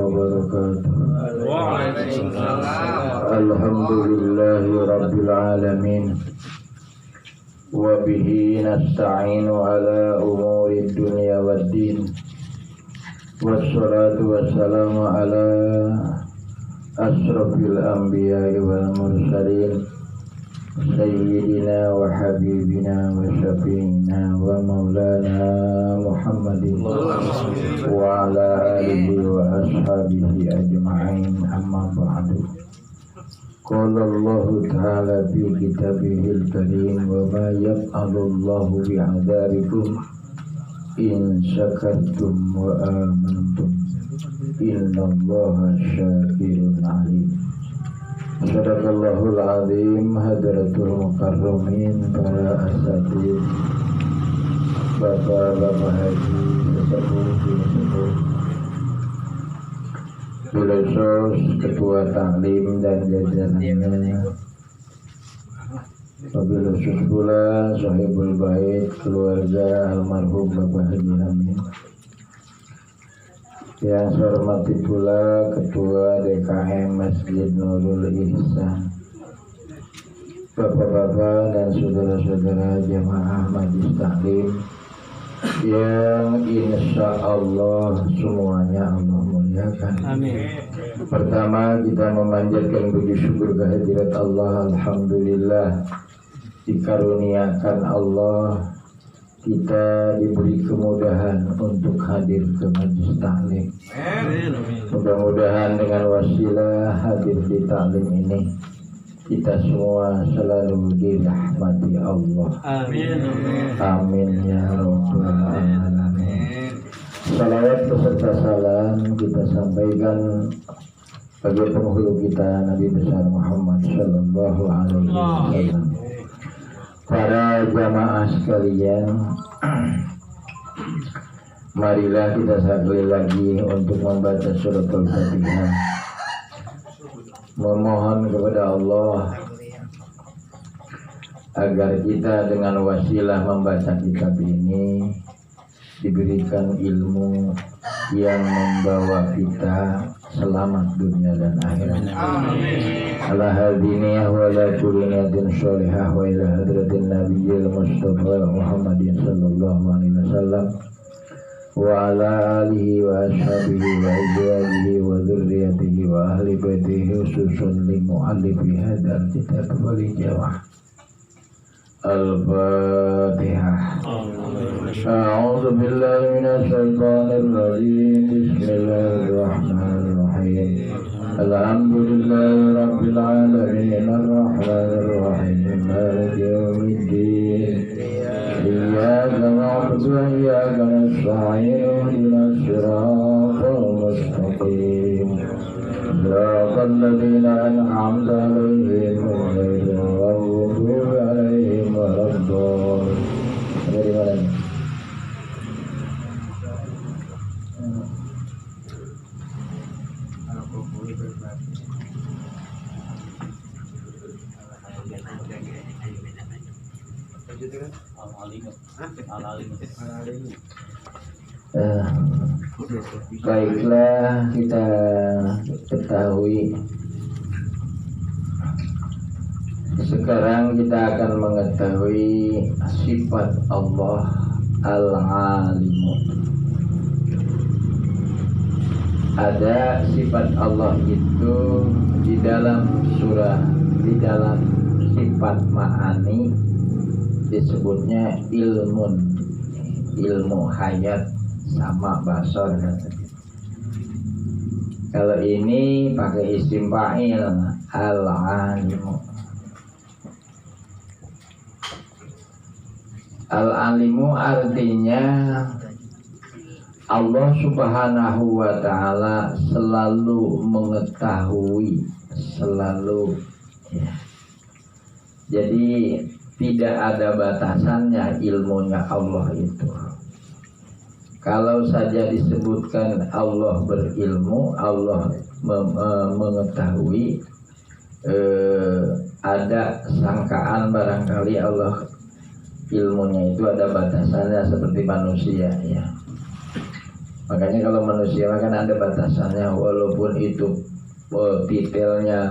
wabarakatuh. Waalaikumsalam. Alhamdulillahi rabbil alamin. Wa bihi nasta'inu ala umuri dunya waddin. Wassalatu wassalamu ala asrafil anbiya'i wal mursalin Sayyidina wa habibina wa syafi'ina wa maulana Muhammadin wa ala alihi wa ashabihi ajma'in, amma ba'du. Qala Allah ta'ala fi kitabihil karim, wa ma yaf'alullahu bi'adabikum in syakartum wa amantum innallaha syakirun alim. Sadaqallahul azim. Hadratul mukarramin, para asatid, bapak-bapak haji, sesepuh, filosof, ketua taklim dan jajarannya, wabil khusus pula sahibul bait, keluarga almarhum Bapak Haji Hamid. Yang saya hormati pula Ketua DKM Masjid Nurul Ihsan, bapak-bapak dan saudara-saudara jamaah Majlis Taklim yang insya Allah semuanya Allah muliakan. Amin. Pertama, kita memanjatkan puji syukur kehadirat Allah. Alhamdulillah, dikaruniakan Allah kita diberi kemudahan untuk hadir ke Majlis Taklim. Mudah-mudahan dengan wasilah hadir di taklim ini kita semua selalu dirahmati Allah. Amin. Amin ya rabbal alamin. Salawat beserta salam kita sampaikan bagi penghulu kita Nabi besar Muhammad sallallahu alaihi wasallam. Para jamaah sekalian, marilah kita sekali lagi untuk membaca suratul Fatihah, memohon kepada Allah agar kita dengan wasilah membaca kitab ini diberikan ilmu yang membawa kita selamat dunia dan akhirat. Ala hadiniyah wa la kuliniyatin sholihah wa ila hadratin nabiyil mustafa Muhammadin sallallahu alaihi wasallam wa ala alihi wa ashabihi wa azwajihi wa dzurriyyatihi wa ahli baitihi khususan li muallifi hadzal kitab wal jawah. Al-Fatihah. A'udzu billahi minasy syaithanir rajim. Bismillahirrahmanirrahim. Alhamdulillahi rabbil alamin arrahmanir rahim maliki yaumiddin. Iyyaka na'budu wa iyyaka nasta'in ihdinas siratal mustaqim. Siratal ladzina an'amta 'alaihim ghairil maghdubi 'alaihim waladdallin. Dari mana? Baiklah, kita ketahui sekarang kita akan mengetahui sifat Allah Al-Alimu. Ada sifat Allah itu di dalam surah, di dalam sifat ma'ani disebutnya ilmu hayat sama basar. Kalau ini pakai isim fa'il, al-alimu. Al-alimu artinya Allah subhanahu wa ta'ala selalu mengetahui, selalu ya. Jadi tidak ada batasannya ilmunya Allah itu. Kalau saja disebutkan Allah berilmu, Allah mengetahui, ada sangkaan barangkali Allah ilmunya itu ada batasannya seperti manusia ya. Makanya kalau manusia kan ada batasannya, walaupun itu titelnya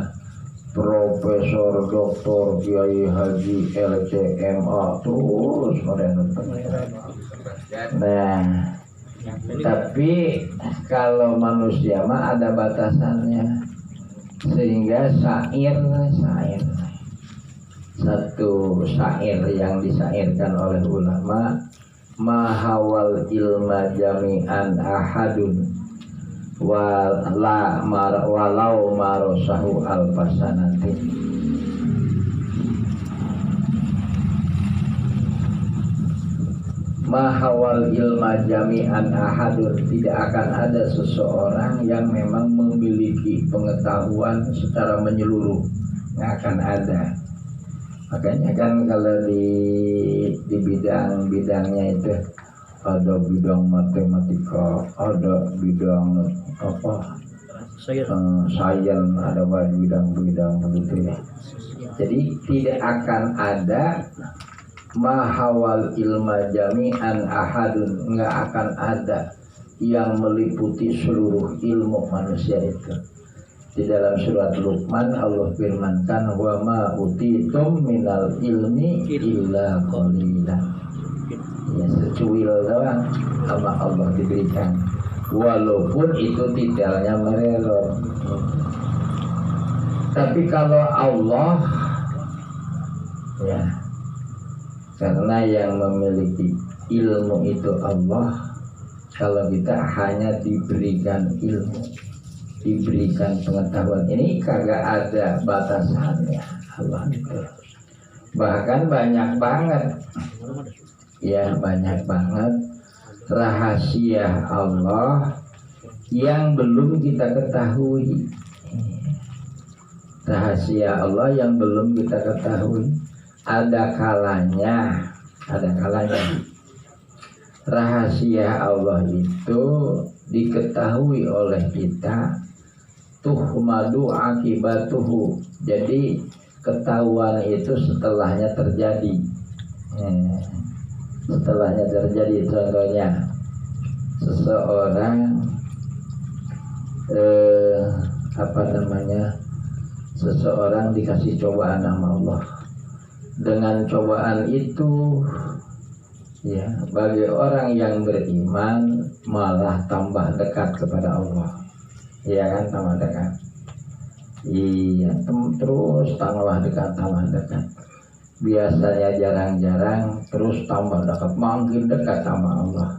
profesor, doktor, kiai, haji, LCMA terus modern. Nah, tapi kalau manusia mah ada batasannya, sehingga syair satu syair yang disairkan oleh ulama, mahawal ilma jami'an ahadun walau marosahu alfasanatin. Mahawal ilma jami'an ahadun, tidak akan ada seseorang yang memang memiliki pengetahuan secara menyeluruh, nggak akan ada. Makanya kan kalau di bidang-bidangnya itu ada bidang matematika, ada bidang sains, ada bidang-bidang begitu ya. Jadi tidak akan ada mahawal ilma jami'an ahadun, nggak akan ada yang meliputi seluruh ilmu manusia itu. Di dalam surat Luqman Allah firmankan, wa ma utitum minal ilmi illa qalilan. Ya, secuil doang sama Allah diberikan, walaupun itu titelnya merelor. Tapi kalau Allah, ya, karena yang memiliki ilmu itu Allah, kalau kita hanya diberikan ilmu, diberikan pengetahuan, ini kagak ada batasannya Allah itu. Bahkan banyak banget, ya banyak banget rahasia Allah yang belum kita ketahui. Rahasia Allah yang belum kita ketahui. Ada kalanya rahasia Allah itu diketahui oleh kita, tuhmadu akibatuhu. Jadi ketahuan itu setelahnya terjadi. Setelahnya terjadi, contohnya seseorang seseorang dikasih cobaan sama Allah. Dengan cobaan itu, ya, bagi orang yang beriman malah tambah dekat kepada Allah. Iya kan, tambah dekat. Iya, terus tambah dekat. Biasanya jarang-jarang, terus tambah dekat, makin dekat sama Allah.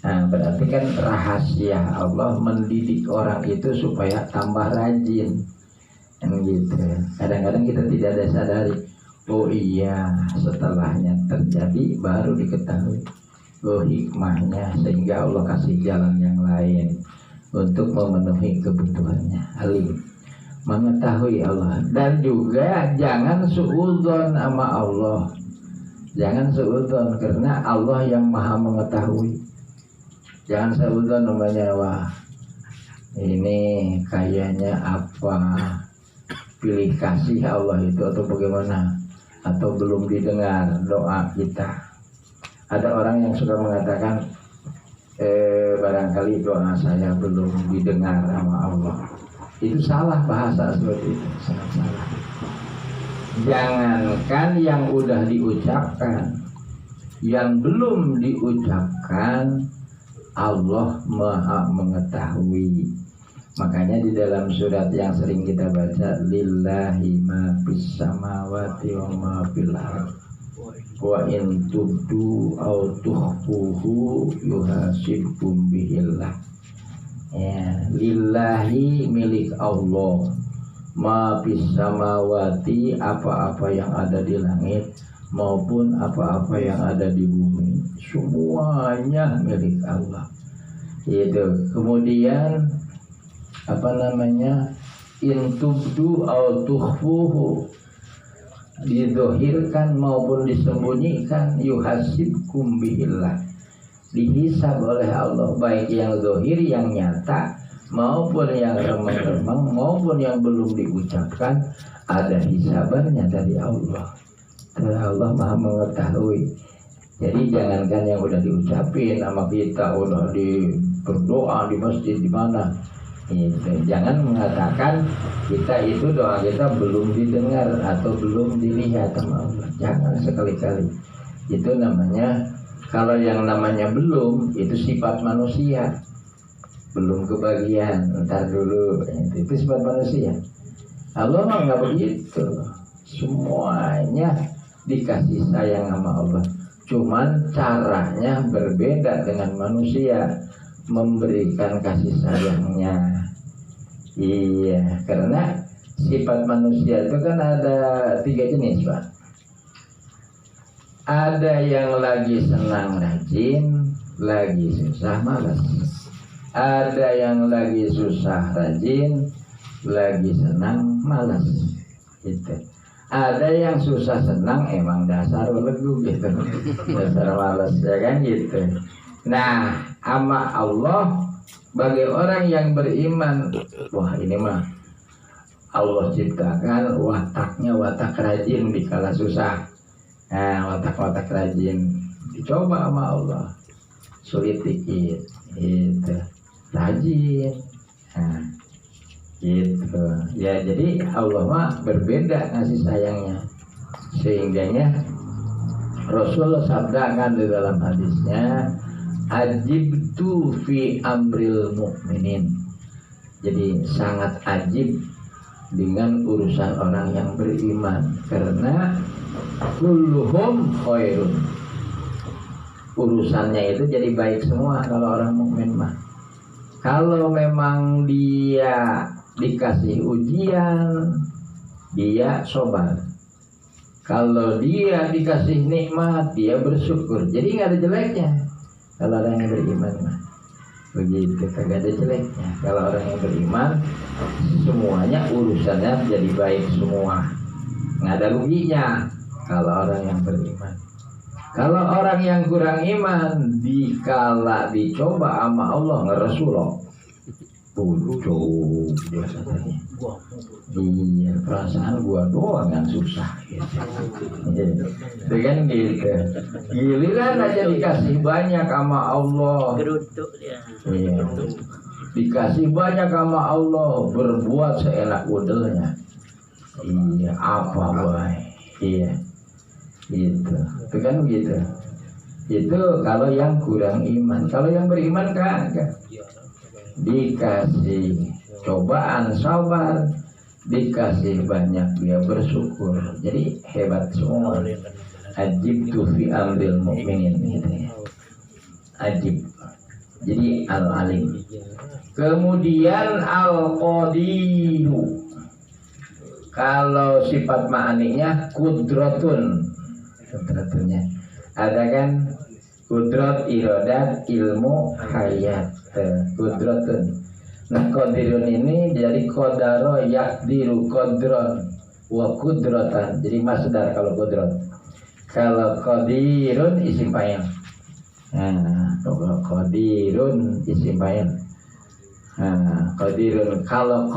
Nah, berarti kan rahasia Allah mendidik orang itu supaya tambah rajin. Kan gitu. Kadang-kadang kita tidak ada sadari. Oh iya, setelahnya terjadi baru diketahui. Oh hikmahnya, sehingga Allah kasih jalan yang lain untuk memenuhi kebutuhannya. Alim, mengetahui Allah. Dan juga jangan suudzon sama Allah. Jangan suudzon, karena Allah yang maha mengetahui. Jangan suudzon namanya, wah ini kayaknya apa, pilih kasih Allah itu atau bagaimana, atau belum didengar doa kita. Ada orang yang suka mengatakan barangkali doa saya belum didengar sama Allah. Itu salah bahasa seperti itu, sangat salah. Jangankan yang udah diucapkan, yang belum diucapkan Allah maha mengetahui. Makanya di dalam surat yang sering kita baca, lillahi ma fis samawati wa ma fil ardh wa in tubdu aw tukhfuhu yuhasibkum bihillah. Ya, lillahi milik Allah, ma fis samawati, apa-apa yang ada di langit maupun apa-apa yang ada di bumi, semuanya milik Allah. Itu. Kemudian intubdu au tukhfuhu, didohirkan maupun disembunyikan, yuhasibkum bihillah, dihisab oleh Allah, baik yang dohir, yang nyata, maupun yang remang-remang, maupun yang belum diucapkan, ada hisabannya dari Allah. Allah maha mengetahui. Jadi jangankan yang udah diucapin sama kita, udah berdoa di masjid di mana. Jangan mengatakan kita itu doa kita belum didengar atau belum dilihat sama Allah. Jangan sekali-kali. Itu namanya, kalau yang namanya belum, itu sifat manusia. Belum kebagian, ntar dulu. Itu sifat manusia. Allah mah nggak begitu. Semuanya dikasih sayang sama Allah. Cuman caranya berbeda dengan manusia memberikan kasih sayangnya. Iya, karena sifat manusia itu kan ada 3 jenis, Pak. Ada yang lagi senang rajin, lagi susah malas. Ada yang lagi susah rajin, lagi senang malas. Gitu. Ada yang susah senang emang dasar legu gitu, dasar malas, ya kan gitu. Nah, ama Allah bagi orang yang beriman, wah ini mah Allah ciptakan wataknya watak rajin di kala susah. Nah, watak-watak rajin dicoba sama Allah, sulit dikit, gitu, rajin, nah, gitu. Ya jadi Allah mah berbeda ngasih sayangnya, sehingganya Rasul sabdakan di dalam hadisnya, ajibtu fi amril mu'minin. Jadi sangat ajib dengan urusan orang yang beriman, karena kulluhum khairun. Urusannya itu jadi baik semua kalau orang mukmin mah. Kalau memang dia dikasih ujian, dia sabar. Kalau dia dikasih nikmat, dia bersyukur. Jadi nggak ada jeleknya. Kalau orang yang beriman mah begitu, kagak ada jeleknya. Kalau orang yang beriman, semuanya urusannya jadi baik semua, nggak ada ruginya. Kalau orang yang beriman, kalau orang yang kurang iman, dikala dicoba sama Allah ngeresulok, pucuk dia katanya. Iya, perasaan gua doang yang susah gitu. Dengan gitu, giliran aja dikasih banyak sama Allah. Iya. Dikasih banyak sama Allah, berbuat seenak udelnya. Iya, apa baik. Iya. Gitu. Itu kan begitu. Itu kalau yang kurang iman. Kalau yang beriman kagak. Dikasih cobaan sabar, dikasih banyak dia bersyukur. Jadi hebat semua. Ajibtu fi amril mu'minin gitu ya. Ajib. Jadi al-alim. Kemudian al-qadiru. Kalau sifat ma'aninya kudratun. Kudratunnya ada kan, kudrat, iradat, ilmu, hayat. Kudratun. Nah, qadirun ini jadi qadaro yakdiru qadron wa kudratan. Jadi masdar kalau kudrat. Kalau qadirun isim fa'il. Nah, kalau qadirun isim fa'il. Nah, qadirun kalau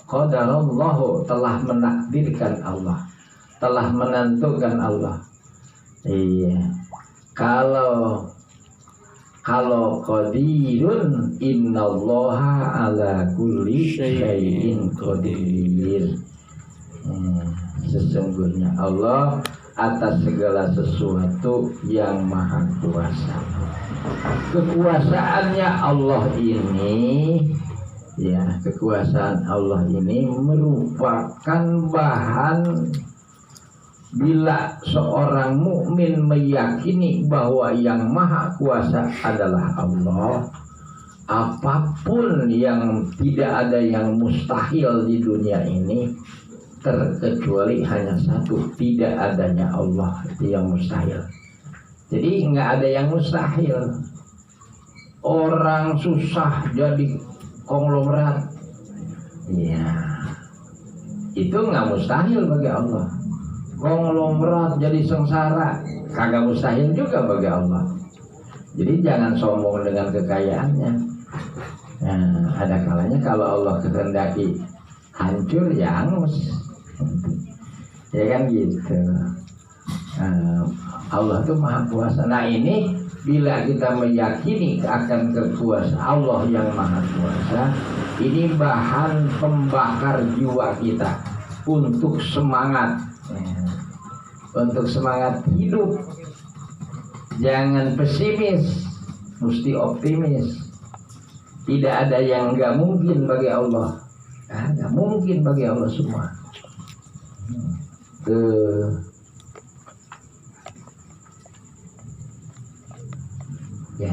qadarallahu telah menakdirkan Allah, telah menentukan Allah. Iya. Kalau qadirun innallaha ala kulli syai'in qadir. Sesungguhnya Allah atas segala sesuatu yang maha kuasa. Kekuasaannya Allah ini, ya, kekuasaan Allah ini merupakan bahan bila seorang mukmin meyakini bahwa yang maha kuasa adalah Allah, apapun yang tidak ada yang mustahil di dunia ini, terkecuali hanya satu, tidak adanya Allah, itu yang mustahil. Jadi nggak ada yang mustahil. Orang susah jadi konglomerat, ya itu nggak mustahil bagi Allah. Konglomerat jadi sengsara, kagak mustahil juga bagi Allah. Jadi jangan sombong dengan kekayaannya. Nah, ada kalanya kalau Allah kehendaki hancur ya angus, ya kan gitu. Allah tuh maha kuasa. Nah ini bila kita meyakini akan kekuasaan Allah yang Maha Kuasa, ini bahan pembakar jiwa kita untuk semangat, untuk semangat hidup. Jangan pesimis, mesti optimis. Tidak ada yang nggak mungkin bagi Allah. Nggak mungkin bagi Allah semua. Ya,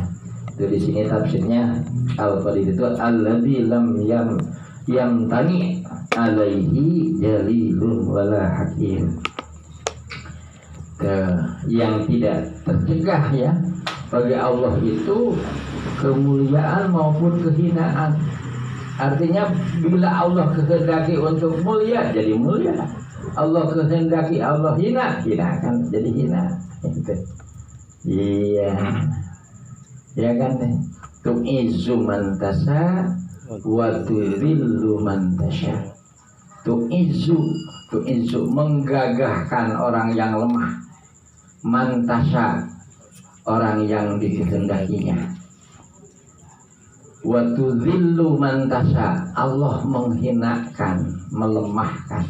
itu di sini tafsirnya al-Qadir itu alladzi lam yamtani alaihi jalilun wala hakim. Yang tidak tercegah ya bagi Allah itu kemuliaan maupun kehinaan. Artinya bila Allah kehendaki untuk mulia jadi mulia, Allah kehendaki Allah hina akan jadi hina. Iya. Ya kan, tu'izzu man tasha wa tudhillu man tasha. Tu'izzu menggagahkan orang yang lemah, man tasha orang yang dikehendakinya, wa tudhillu man tasha Allah menghinakan, melemahkan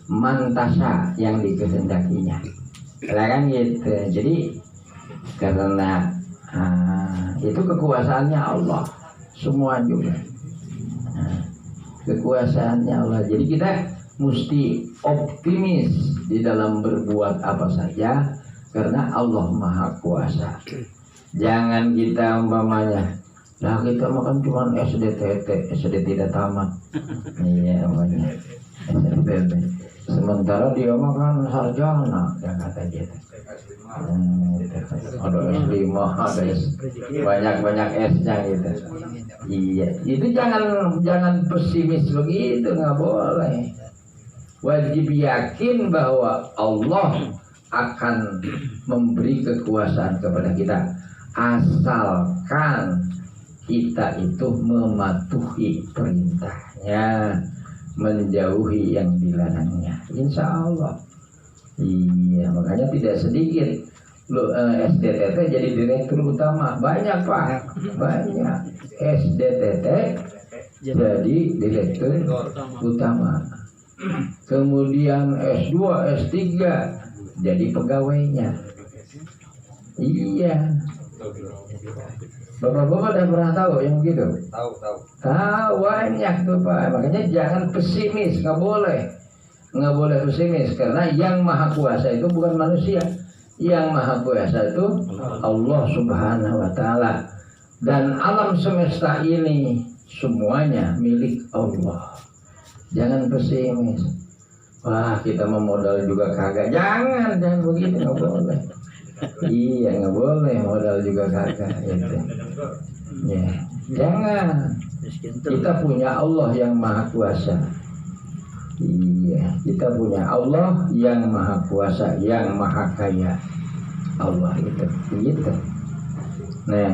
man tasha yang dikehendakinya. Kan gitu. Jadi karena itu kekuasaannya Allah semua juga. Kekuasaannya Allah. Jadi kita mesti optimis di dalam berbuat apa saja karena Allah Maha Kuasa. Jangan kita umpamanya, nah kita makan cuma SDTT, SD tidak tamat. Iya namanya SDTT. Sementara dia makan sarjana, yang kata dia. Ada S5, ada banyak S-nya gitu. Iya, itu jangan pesimis begitu, nggak boleh. Wajib yakin bahwa Allah akan memberi kekuasaan kepada kita asalkan kita itu mematuhi perintahnya, menjauhi yang dilarangnya. Insya Allah. Iya, makanya tidak sedikit SDTT jadi direktur utama. Banyak Pak, banyak SDTT jadi direktur utama. Kemudian S2, S3 jadi pegawainya. Iya. Bapak-bapak udah pernah tahu yang begitu? Tahu banyak tuh Pak. Makanya jangan pesimis, nggak boleh pesimis karena yang Maha Kuasa itu bukan manusia. Yang Maha Kuasa itu Allah Subhanahu wa Ta'ala. Dan alam semesta ini semuanya milik Allah. Jangan pesimis. Wah, kita memodal juga kagak. Jangan begitu, nggak boleh. Iya, nggak boleh modal juga kagak. Gitu. Ya, jangan. Kita punya Allah yang Maha Kuasa. Iya, kita punya Allah yang Maha Kuasa, yang Maha Kaya. Allah itu, gitu. Nah,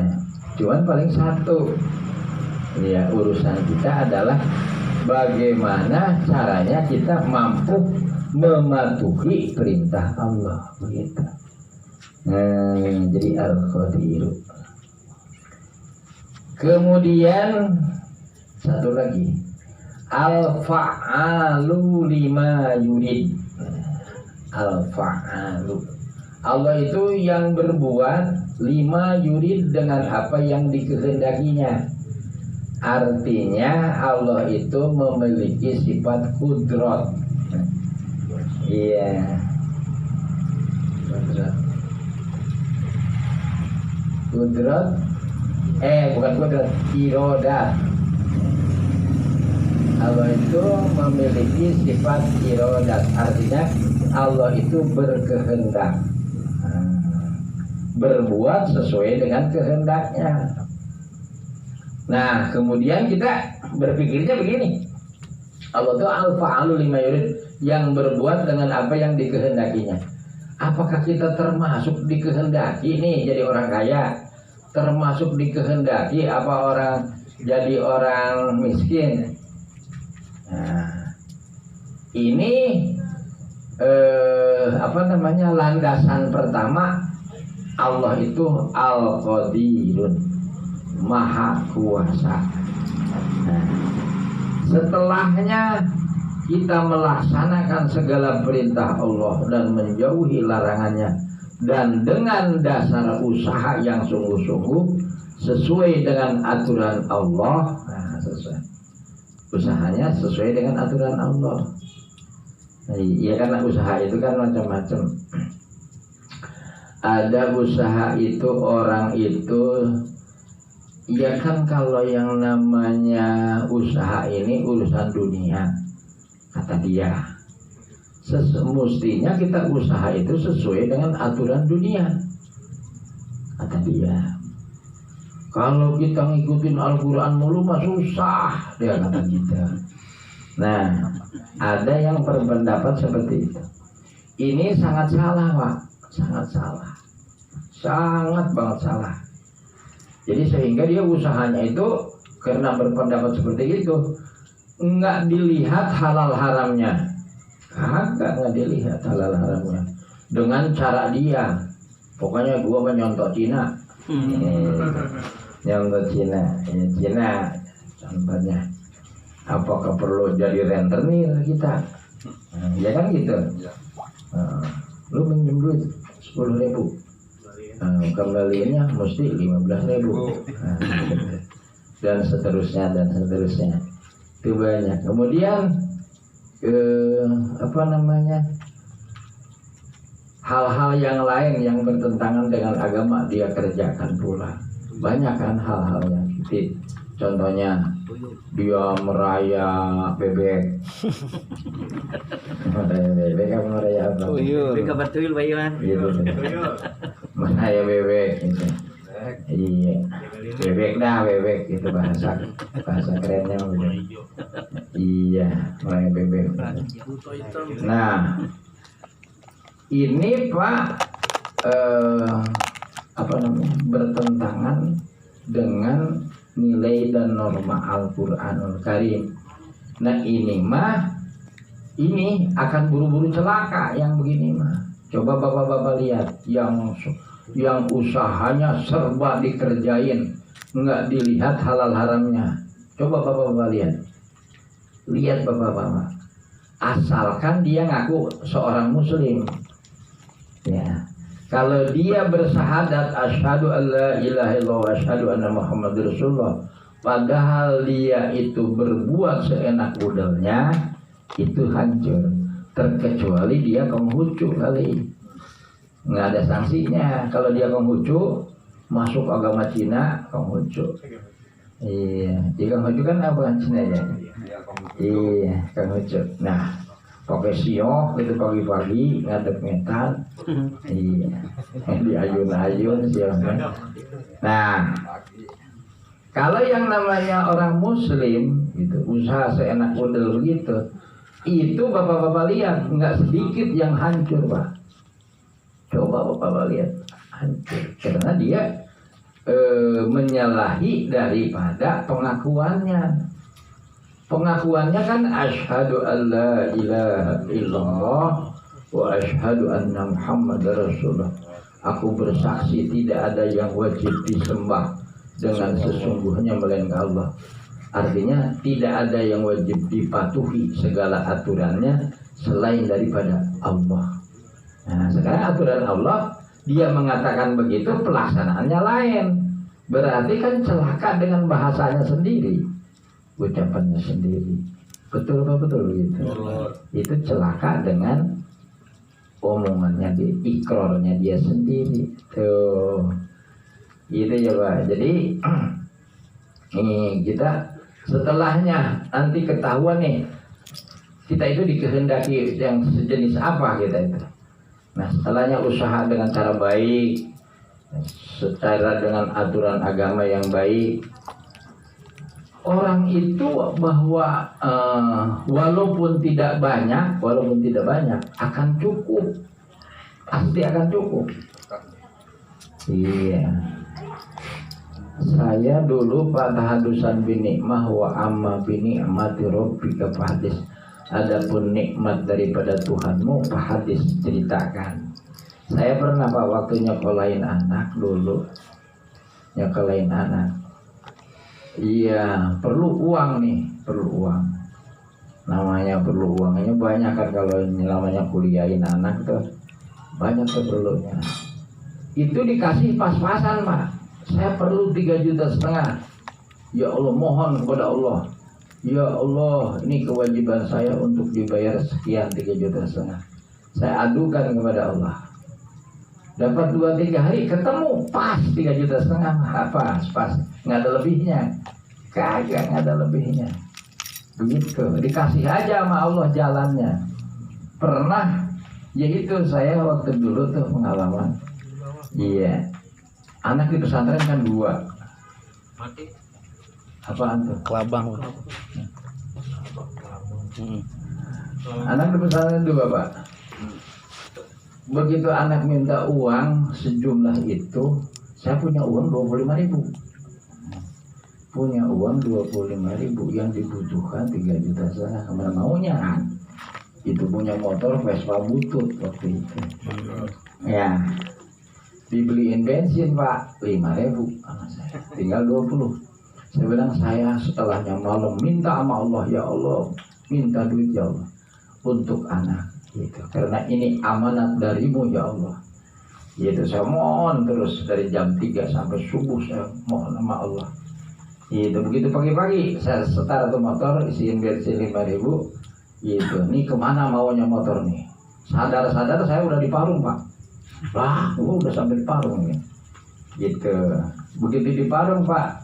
cuman paling satu, ya urusan kita adalah bagaimana caranya kita mampu mematuhi perintah Allah, begitu. Nah, jadi Al-Qadir. Kemudian satu lagi, Al-Fa'alu lima yurid. Al-Fa'alu, Allah itu yang berbuat lima yurid dengan apa yang dikehendakinya. Artinya Allah itu memiliki sifat kudrat. Iya. Kudrat. Bukan kudrat, irodat. Allah itu memiliki sifat irodat. Artinya Allah itu berkehendak, berbuat sesuai dengan kehendaknya. Nah, kemudian kita berpikirnya begini, Allah itu al-fa'alu lima yurid, yang berbuat dengan apa yang dikehendakinya. Apakah kita termasuk dikehendaki nih jadi orang kaya? Termasuk dikehendaki apa orang jadi orang miskin? Nah, ini landasan pertama Allah itu Al-Qadirun, Maha Kuasa. Nah, setelahnya kita melaksanakan segala perintah Allah dan menjauhi larangannya, dan dengan dasar usaha yang sungguh-sungguh sesuai dengan aturan Allah. Nah, usahanya sesuai dengan aturan Allah. Iya, karena usaha itu kan macam-macam. Ada usaha itu orang itu, ya kan, kalau yang namanya usaha ini urusan dunia, kata dia. Semestinya kita usaha itu sesuai dengan aturan dunia, kata dia. Kalau kita ngikutin Al-Quran mulu mah susah, dia kata kita. Nah, ada yang berpendapat seperti itu. Ini sangat salah, Pak. Sangat salah. Sangat banget salah. Jadi sehingga dia usahanya itu karena berpendapat seperti itu, enggak dilihat halal haramnya. Enggak dilihat halal haramnya. Dengan cara dia, pokoknya gua menyontok Cina. Nyontok Cina. Cina contohnya. Apakah perlu jadi rentenir kita? Ya kan gitu. Lu minjem duit 10.000, kembaliannya mesti 15.000, dan seterusnya itu banyak. Kemudian hal-hal yang lain yang bertentangan dengan agama dia kerjakan pula. Banyak kan hal-hal yang gitu. Contohnya dia meraya bebek. Meraya apa? Bebek betul bayuan. Meraya bebek gitu. Iya. Bebek itu bahasa kerennya begitu. Iya, meraya bebek. Nah, ini Pak bertentangan dengan nilai dan norma Al-Quranul Karim. Nah, ini akan buru-buru celaka yang begini mah. Coba bapak-bapak lihat yang usahanya serba dikerjain, nggak dilihat halal haramnya. Coba bapak-bapak lihat bapak-bapak. Asalkan dia ngaku seorang muslim, ya. Kalau dia bersahadat asyhadu alla ilaha illallah wa asyhadu anna muhammadar rasulullah, padahal dia itu berbuat seenak udelnya, itu hancur. Terkecuali dia konghucu kali, nggak ada sanksinya. Kalau dia konghucu, masuk agama Cina, konghucu. Iya, jika konghucu kan apa Cina ya? Iya, konghucu. Nah, pakai siok itu pagi-pagi ngadep ngetan, iya, di ayun-ayun sioknya. Nah, kalau yang namanya orang muslim gitu, usaha seenak udel begitu, itu bapak-bapak lihat nggak sedikit yang hancur, Pak. Coba bapak-bapak lihat hancur karena dia menyalahi daripada pengakuannya. Pengakuannya kan asyhadu alla ilaha illallah wa asyhadu anna muhammadar rasulullah. Aku bersaksi tidak ada yang wajib disembah dengan sesungguhnya melainkan Allah. Artinya tidak ada yang wajib dipatuhi segala aturannya selain daripada Allah. Nah, sekarang aturan Allah, dia mengatakan begitu, pelaksanaannya lain. Berarti kan celaka dengan bahasanya sendiri, ucapannya sendiri. Betul apa betul gitu? Itu celaka dengan omongannya, ikrarnya dia sendiri. Tuh, gitu ya Pak. Jadi ini kita setelahnya nanti ketahuan nih kita itu dikehendaki yang sejenis apa kita itu. Nah, setelahnya usaha dengan cara baik, secara dengan aturan agama yang baik, orang itu bahwa walaupun tidak banyak akan cukup, pasti akan cukup. Iya. Saya dulu Pak tahadusan binikmah wa amma binikmati rabbika fahadis. Adapun nikmat daripada Tuhanmu fahadis, ceritakan. Saya pernah Pak waktu nyekolahin anak dulu, nyekolahin anak. Iya, perlu uang nih, perlu uang. Namanya perlu uangnya banyak kan kalau ini namanya kuliahin anak tuh banyak tuh perlunya. Itu dikasih pas-pasan Pak. Saya perlu 3,5 juta. Ya Allah, mohon kepada Allah. Ya Allah, ini kewajiban saya untuk dibayar sekian 3,5 juta. Saya adukan kepada Allah. Dapat 2-3 hari ketemu pas 3,5 juta. Pas, nggak ada lebihnya. Kagak, nggak ada lebihnya. Begitu, dikasih aja sama Allah jalannya. Pernah, yaitu saya waktu dulu tuh pengalaman. Iya, anak di pesantren kan 2. Apaan tuh? Kelabang. Anak di pesantren 2 Pak. Begitu anak minta uang sejumlah itu, saya punya uang 25.000. Punya uang 25.000 yang dibutuhkan 3,5 juta. Kemana maunya kan? Itu punya motor Vespa butut waktu itu. Ya, dibeliin bensin Pak 5.000 sama saya. Tinggal 20. Saya bilang saya setelahnya malam minta sama Allah, ya Allah, minta duit ya Allah untuk anak. Gitu. Karena ini amanat darimu ya Allah. Gitu, saya mohon terus dari jam 3 sampai subuh saya mohon sama Allah. Gitu, begitu pagi-pagi saya setar tuh motor isiin bensin 5.000. Gitu, nih kemana maunya motor nih? Sadar-sadar saya udah di Parung Pak. Wah, udah sampai di Parung nih. Gitu, begitu di Parung Pak,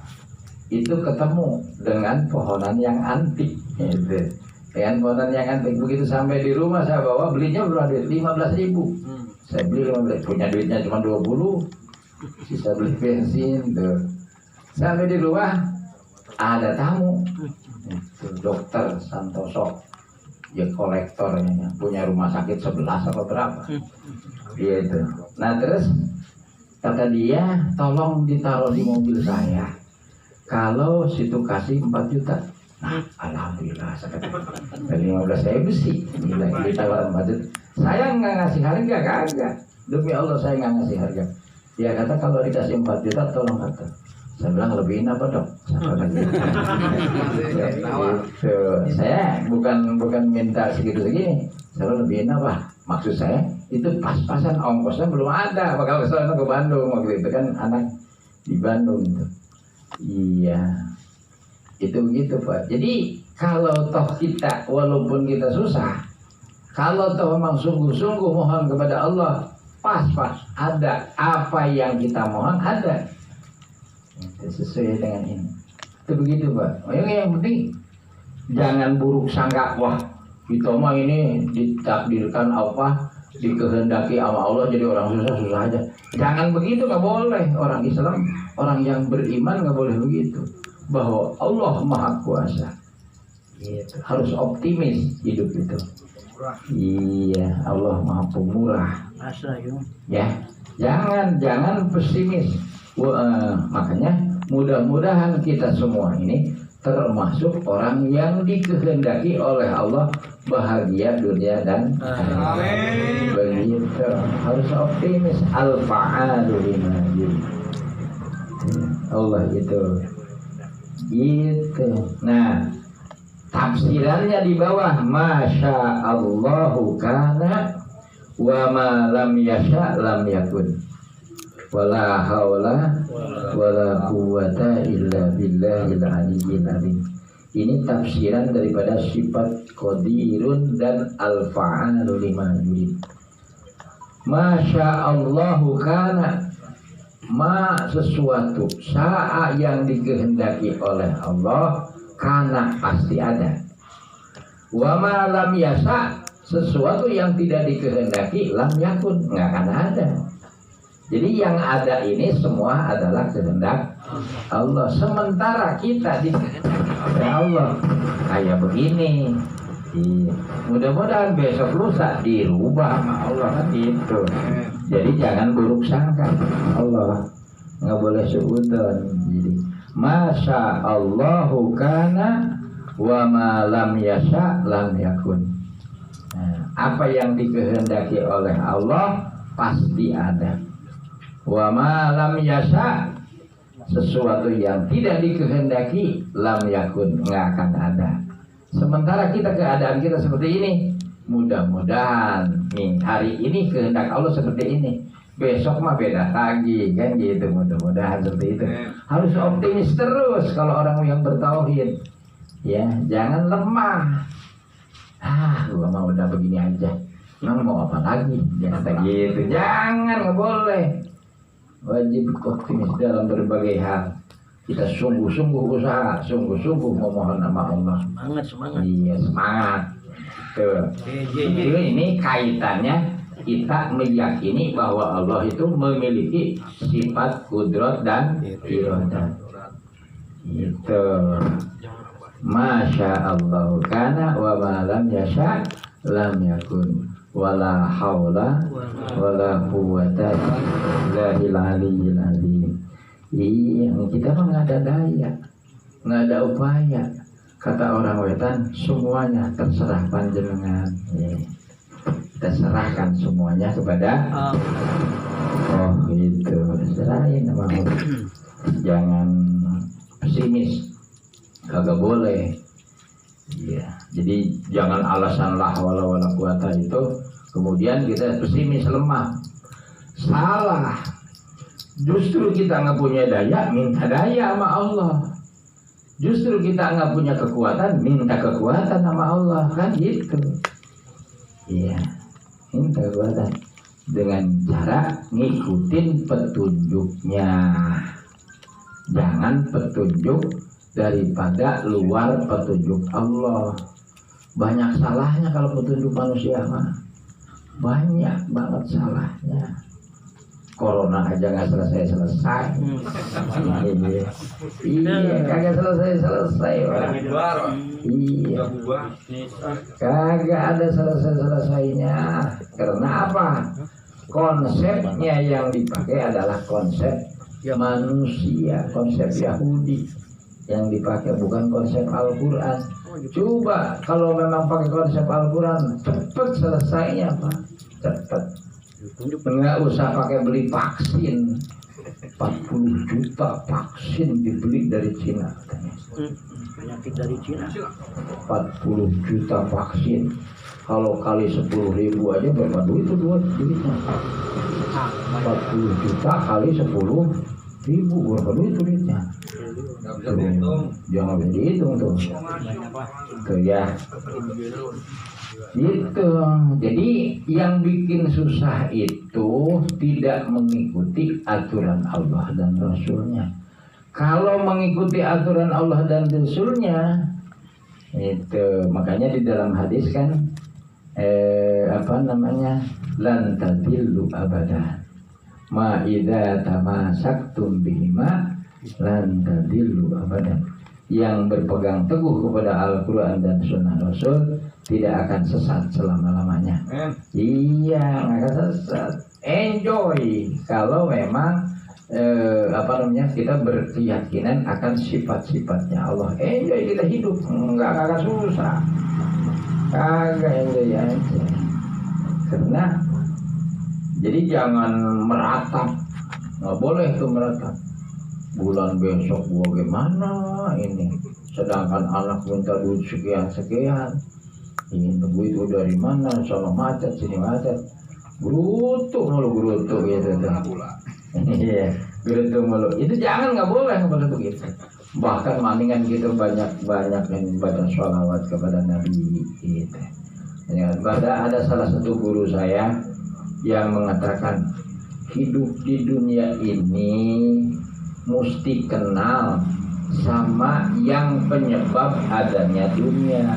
itu ketemu dengan pohonan yang antik. Gitu. Dengan pohonan yang antik. Begitu sampai di rumah saya bawa, belinya berapa duit? 15.000. Saya beli 15, punya duitnya cuma 20, sisa beli bensin tuh. Sampai di rumah ada tamu, itu dokter Santoso, ya kolektornya, punya rumah sakit 11 atau berapa, dia itu. Nah terus kata dia, tolong ditaruh di mobil saya, kalau situ kasih 4 juta. Nah, alhamdulillah, dari 15 saya besi, gila, ditawar 4 juta. Saya nggak ngasih harga, kagak. Demi Allah saya nggak ngasih harga. Dia kata kalau dikasih 4 juta, tolong kata. Saya bilang lebihin apa dok? Saya bukan minta segitu-segini. Saya lebihin apa? Maksud saya itu pas-pasan ongkosnya belum ada. Bakal kesana ke Bandung waktu itu kan anak di Bandung itu. Iya. Itu begitu Pak. Jadi kalau toh kita walaupun kita susah, kalau toh memang sungguh-sungguh mohon kepada Allah, pas-pas ada apa yang kita mohon ada. Itu sesuai dengan ini. Itu begitu Pak. Yang penting jangan buruk sangka. Wah kita mah ini ditakdirkan apa, dikehendaki sama Allah jadi orang susah-susah aja. Jangan begitu, nggak boleh. Orang Islam, orang yang beriman nggak boleh begitu. Bahwa Allah Maha Kuasa. Gitu. Harus optimis hidup itu. Iya, Allah Maha Pemurah. Ya, jangan pesimis. Makanya mudah-mudahan kita semua ini termasuk orang yang dikehendaki oleh Allah bahagia dunia dan akhirat. Begitu, harus optimis. Al-fa'alu lima yurid. Allah itu. Gitu. Nah, tafsirannya di bawah, Masya Allahu kana wa ma lam yasha lam yakun. Wala haula wala quwwata illa billahil aliyyil azim. Ini tafsiran daripada sifat qadirun dan al-fa'alu lima yurid. Masya Allahu kana, ma sesuatu saat yang dikehendaki oleh Allah, kana pasti ada. Wa ma lam yasa, sesuatu yang tidak dikehendaki, lam yakun, nggak akan ada. Jadi yang ada ini semua adalah kehendak Allah. Sementara kita dikehendaki oleh Allah kayak begini. Mudah-mudahan besok lusa dirubah sama Allah kan gitu. Jadi jangan buruk sangka Allah, nggak boleh suudzon. Jadi Masya Allahu kana wa ma lam yasha lam yakun. Nah, apa yang dikehendaki oleh Allah pasti ada. Wa ma lam yasha, sesuatu yang tidak dikehendaki, lam yakun, nggak akan ada. Sementara keadaan kita seperti ini, mudah-mudahan nih hari ini kehendak Allah seperti ini, besok mah beda lagi kan gitu. Mudah-mudahan seperti itu. Harus optimis terus kalau orang yang bertauhid, ya jangan lemah. Gua mah udah begini aja, mau apa lagi, jangan gitu, jangan, nggak boleh. Wajib optimis dalam berbagai hal. Kita sungguh-sungguh usaha, sungguh-sungguh memohon nama Allah. Semangat. Iya, semangat. Tuh. Ini kaitannya kita meyakini bahwa Allah itu memiliki sifat kudrat dan iradah. Itu. Masya Allah kana wa ma lam yasha lam yakun. Wala haula wala quwwata illa billahil azim. Iya, kita mah nggak ada daya, nggak ada upaya. Kata orang Wetan, semuanya terserah panjenengan. Ya. Kita serahkan semuanya kepada Oh gitu, serahin sama Allah. Jangan pesimis, kagak boleh. Iya, jadi jangan alasan la haula wala quwata itu kemudian kita pesimis, lemah. Salah. Justru kita nggak punya daya, minta daya sama Allah. Justru kita nggak punya kekuatan, minta kekuatan sama Allah, kan gitu. Iya, minta kekuatan dengan cara ngikutin petunjuknya. Jangan petunjuk daripada luar petunjuk Allah. Banyak salahnya kalau petunjuk manusia mah. Banyak banget salahnya. Corona aja nggak selesai. Iya, kagak selesai. Iya, kagak ada selesainya. Karena apa? Konsepnya yang dipakai adalah konsep manusia, konsep Yahudi yang dipakai, bukan konsep Al-Quran. Coba kalau memang pakai konsep Al-Quran, cepet selesainya Pak, cepet. Nggak usah pakai beli vaksin. 40 juta vaksin dibeli dari Cina. Penyakit dari Cina. 40 juta vaksin. Kalau kali 10.000 aja berapa duit itu duitnya? 40 juta kali 10.000 berapa duit duitnya? Jangan bisa dihitung tuh. Tuh ya. Gitu. Jadi yang bikin susah itu tidak mengikuti aturan Allah dan Rasulnya. Kalau mengikuti aturan Allah dan Rasulnya, itu makanya di dalam hadis kan lan tadillu abada ma idza tamasaktum bihima lan tadillu abada. Yang berpegang teguh kepada Al-Quran dan Sunnah Rasul tidak akan sesat selama-lamanya. Iya, nggak akan sesat. Enjoy kalau memang kita berkeyakinan akan sifat-sifatnya Allah. Enjoy kita hidup, nggak akan susah. Kagak enjoy aja. Karena jadi jangan meratap, nggak boleh tuh meratap. Bulan besok gua gimana ini? Sedangkan anak minta duit sekian. Ini duit itu dari mana? Sono macet, sini macet. Gerutu gitu tuh. Iya, gerutu mulu. Itu jangan, nggak boleh begitu gitu. Bahkan mendingan gitu banyak yang baca sholawat kepada Nabi gitu. Ya, ada salah satu guru saya yang mengatakan hidup di dunia ini mesti kenal sama yang penyebab adanya dunia.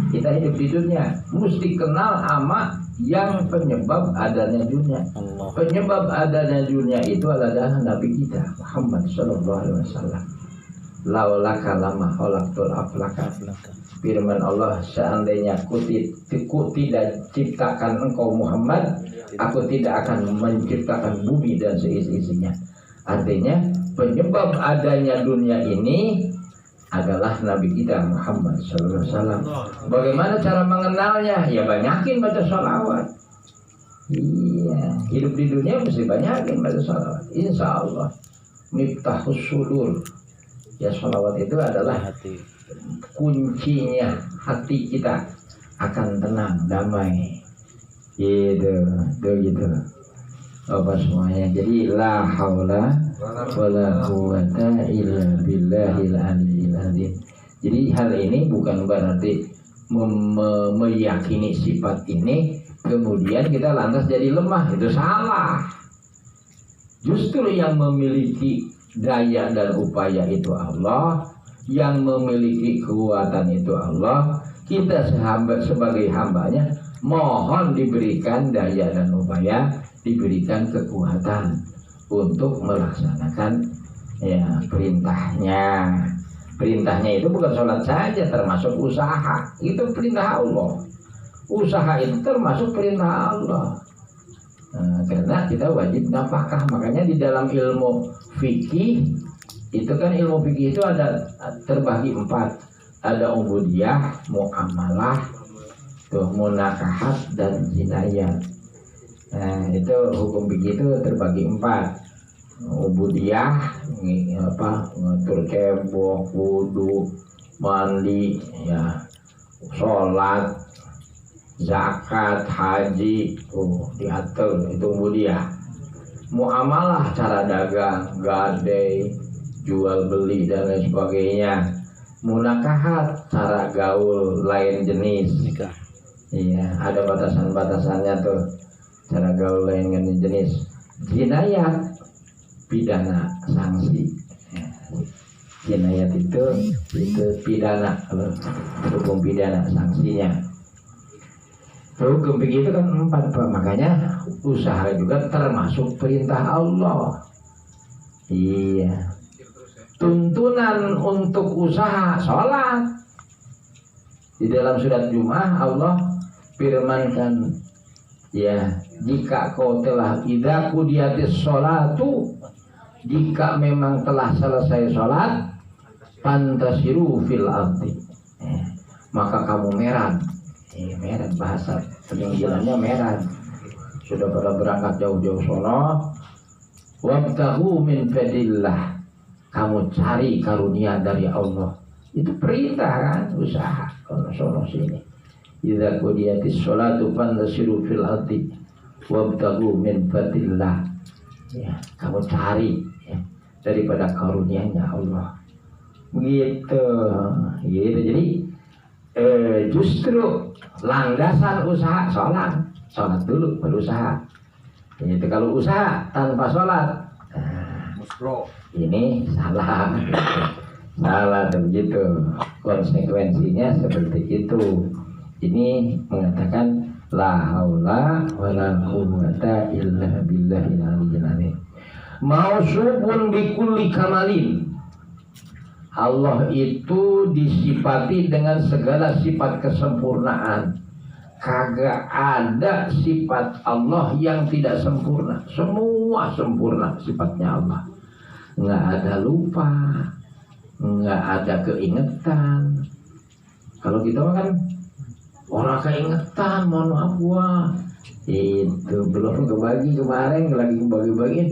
Kita hidup di dunia mesti kenal sama yang penyebab adanya dunia. Penyebab adanya dunia itu adalah Nabi kita Muhammad sallallahu alaihi wasallam. Laulaka lama khalaqtul aflaka. Firman Allah, seandainya aku tidak ciptakan engkau Muhammad, aku tidak akan menciptakan bumi dan seisi-isinya. Artinya penyebab adanya dunia ini adalah Nabi kita Muhammad SAW. Bagaimana cara mengenalnya? Ya banyakin baca sholawat. Iya, hidup di dunia mesti banyakin baca salawat. Insya Allah miftahus sudur. Ya salawat itu adalah hati. kuncinya hati kita akan tenang, damai. Gitu. Apa semuanya. Jadi la haula wala quwata illa billahil aliyyil azim. Jadi hal ini bukan berarti meyakini sifat ini kemudian kita lantas jadi lemah, itu salah. Justru yang memiliki daya dan upaya itu Allah, yang memiliki kekuatan itu Allah. Kita sebagai hambanya mohon diberikan daya dan upaya, diberikan kekuatan untuk melaksanakan ya perintahnya. Perintahnya itu bukan sholat saja, termasuk usaha. Itu perintah Allah. Usaha itu termasuk perintah Allah. Nah, karena kita wajib nafkah. Makanya di dalam ilmu fikih itu kan ilmu fikih itu ada terbagi 4. Ada ubudiyah, muamalah, munakahat dan jinayat. Nah, itu hukum fikih itu terbagi 4. Ubudiyah ngatur cebok, wudu, mandi, ya, sholat, zakat, haji, diatur, itu ubudiyah. Muamalah, cara dagang, gadai, jual beli dan lain sebagainya. Munakahat, cara gaul lain jenis. Nikah. Iya, ada batasan-batasannya tuh, cara gaul lain jenis. Jinayat, pidana sanksi. Jinayat itu pidana, hukum pidana sanksinya. Hukum begitu kan 4, Pak. Makanya usaha juga termasuk perintah Allah. Iya. Tuntunan untuk usaha sholat. Di dalam surat Jum'ah Allah firmankan, ya, jika kau telah idza qudiyatis sholatu, jika memang telah selesai sholat, fantasiru fil ardi, maka kamu meran. Meran bahasa peninggalannya meran. Sudah pada berangkat jauh-jauh sono, wabtahu min fadillah, kamu cari karunia dari Allah. Itu perintah kan, usaha kalau sono sini. Idza qudiyatis sholatu fantasiru fil ardi wabtahu min fadillah. Ya, kamu cari ya, daripada karunia-Nya Allah. Gitu. Jadi justru landasan usaha sholat dulu berusaha. Itu kalau usaha tanpa sholat, ini salah. Salah begitu. Konsekuensinya seperti itu. Ini mengatakan la haula wala quwwata illa billahil aliyyil azim. Mausufun bikulli kamalin. Allah itu disifati dengan segala sifat kesempurnaan. Kagak ada sifat Allah yang tidak sempurna. Semua sempurna sifatnya Allah. Nggak ada lupa, nggak ada keingetan. Kalau kita kan orang keingetan, mohon maaf gua. Itu belum kebagi kemarin, lagi kebagi-bagiin.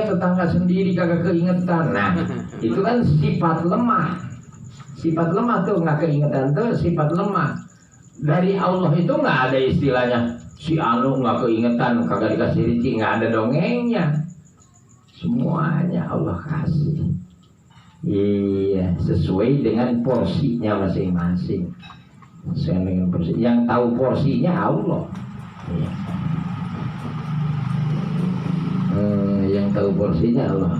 Tetangga sendiri kagak keingetan. Nah, itu kan sifat lemah. Sifat lemah tuh, nggak keingetan tuh sifat lemah. Dari Allah itu nggak ada istilahnya si anu nggak keingetan, kagak dikasih rezeki, nggak ada dongengnya. Semuanya Allah kasih. Iya, sesuai dengan porsinya masing-masing. Sesuai dengan porsi. Yang tahu porsinya Allah. Iya. Yang tahu porsinya Allah.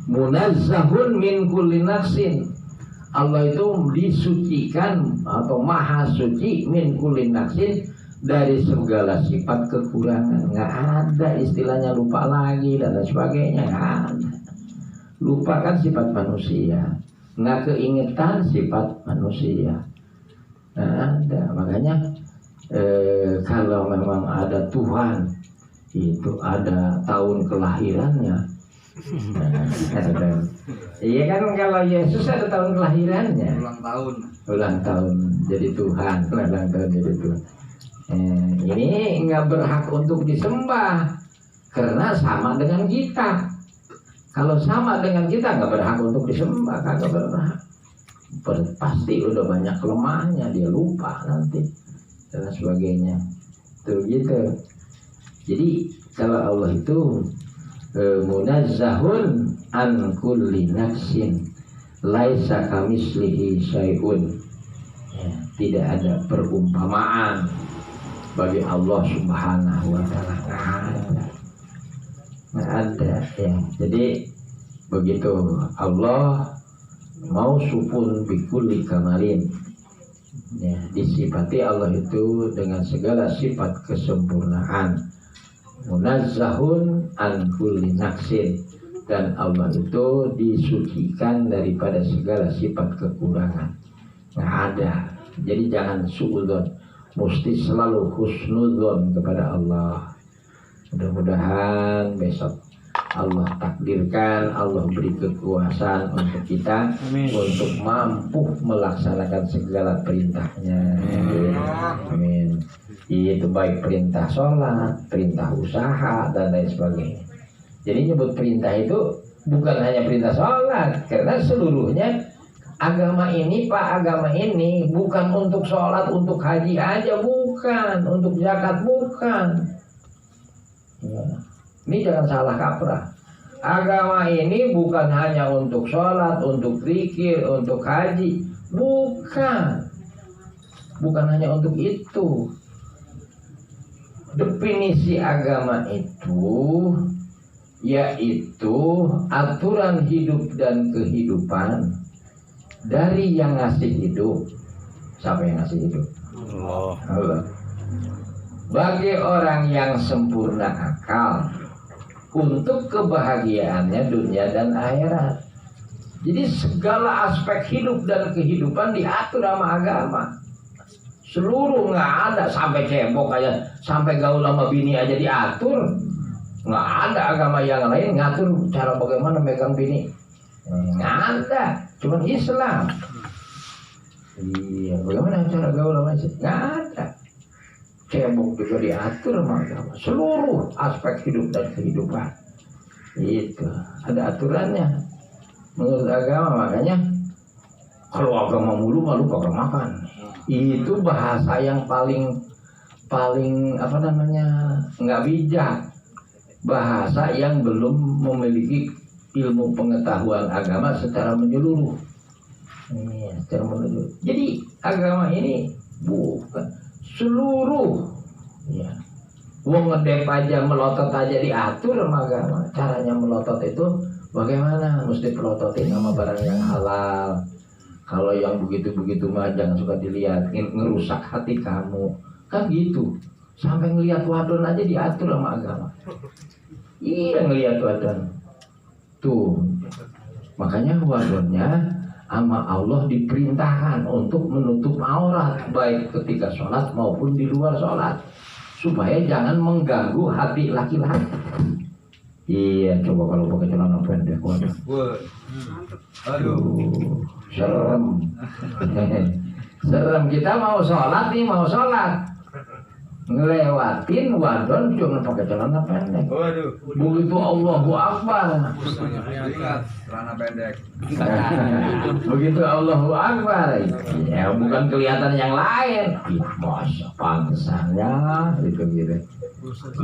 Munazzahun min kulli nafsin. Allah itu disucikan atau maha suci min kulli nafsin dari segala sifat kekurangan. Nggak ada istilahnya lupa lagi dan lain sebagainya. Nggak ada. Lupa kan sifat manusia. Nggak keingetan sifat manusia. Nggak ada. Makanya kalau memang ada Tuhan, itu ada tahun kelahirannya. Iya kan, kalau Yesus ada tahun kelahirannya. Ulang tahun jadi Tuhan. Ulang tahun jadi Tuhan. Ini nggak berhak untuk disembah karena sama dengan kita. Kalau sama dengan kita nggak berhak untuk disembah, kagak berhak. Pasti udah banyak kelemahannya, dia lupa nanti dan sebagainya. Tuh gitu. Jadi kalau Allah itu munazzahun an kulli nafsin laisa kamislihi syai'un. Ya, tidak ada perumpamaan bagi Allah Subhanahu wa taala. Nggak ada ya. Jadi begitu Allah mau supun bikulli kamalin. Ya, disifati Allah itu dengan segala sifat kesempurnaan. Munazzahun an kulli naqsin, dan Allah itu disucikan daripada segala sifat kekurangan. Nggak ada. Jadi jangan suudzon, mesti selalu husnudzon kepada Allah. Mudah-mudahan besok Allah takdirkan, Allah beri kekuasaan untuk kita. Amin. Untuk mampu melaksanakan segala perintahnya. Amin. Itu baik perintah sholat, perintah usaha, dan lain sebagainya. Jadi nyebut perintah itu bukan hanya perintah sholat, karena seluruhnya agama ini, Pak, agama ini bukan untuk sholat, untuk haji aja, bukan, untuk zakat, bukan. Ya. Ini jangan salah kaprah. Agama ini bukan hanya untuk sholat, untuk zikir, untuk haji, bukan. Bukan hanya untuk itu. Definisi agama itu yaitu aturan hidup dan kehidupan dari yang ngasih hidup. Siapa yang ngasih hidup? Allah. Bagi orang yang sempurna akal untuk kebahagiaannya dunia dan akhirat. Jadi segala aspek hidup dan kehidupan diatur sama agama. Seluruh, nggak ada sampai cebok aja, sampai gaul sama bini aja diatur. Nggak ada agama yang lain ngatur cara bagaimana megang bini. Nggak ada, cuma Islam. Iya, bagaimana cara gaul sama istri? Nggak ada. Cebok juga diatur sama agama. Seluruh aspek hidup dan kehidupan itu ada aturannya menurut agama. Makanya kalau agama mulu malu kagak makan. Itu bahasa yang paling apa namanya, nggak bijak. Bahasa yang belum memiliki ilmu pengetahuan agama secara menyeluruh. Secara menyeluruh. Jadi agama ini bukan seluruh, ya. Wong ngedep aja, melotot aja diatur sama agama. Caranya melotot itu bagaimana? Mesti pelototin sama barang yang halal. Kalau yang begitu-begitu mah jangan suka dilihat, ngerusak hati kamu. Kan gitu. Sampai ngelihat wadon aja diatur sama agama. Iya, ngelihat wadon. Tuh. Makanya wadonnya sama Allah diperintahkan untuk menutup aurat, baik ketika sholat maupun di luar sholat, supaya jangan mengganggu hati laki-laki. Iya, coba kalau pakai celana pendek, waduh. Aduh, serem. Serem. Kita mau sholat nih, ngelewatin wadon cuma pakai celana pendek. Waduh. Begitu Allahu Akbar. Ingat celana pendek. Begitu Allahu Akbar, ya bukan kelihatan yang lain. Masya pantesannya gitu.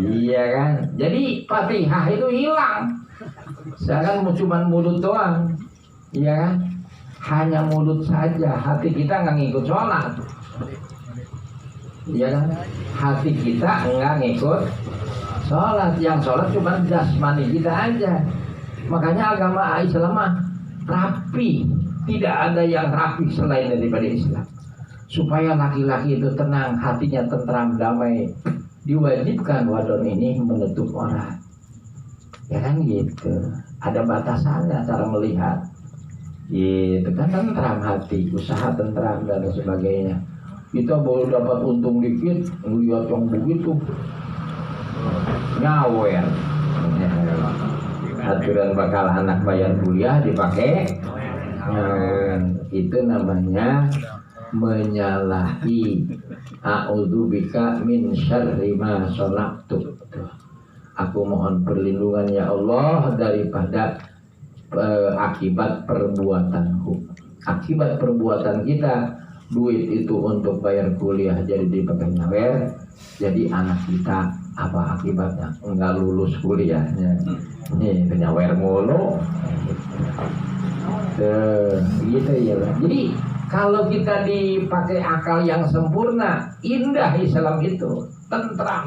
Iya kan. Jadi Fatihah itu hilang. Sekarang cuma mulut doang. Iya kan. Hanya mulut saja. Hati kita nggak ngikut sholat. Iya kan. Hati kita nggak ngikut sholat. Yang sholat cuma jasmani kita aja. Makanya agama Islam rapi. Tidak ada yang rapi selain daripada Islam. Supaya laki-laki itu tenang, hatinya tentram, damai, diwajibkan wadon ini menutup aurat. Ya kan gitu. Ada batasannya cara melihat. Gitu kan, tentram hati, usaha tentram dan sebagainya. Kita baru dapat untung dikit, ngelihat yang begitu nyawer. Aturan bakal anak bayar kuliah dipakai. Itu namanya menyalahi. A'udzubika min syarri ma shana'tu. Aku mohon perlindungan ya Allah daripada akibat perbuatanku. Akibat perbuatan kita, duit itu untuk bayar kuliah jadi dipakai nyawer, jadi anak kita apa akibatnya? Enggak lulus kuliahnya. Nih penyawer mulu. Gitu ya. Jadi kalau kita dipakai akal yang sempurna, indah Islam itu, tentram.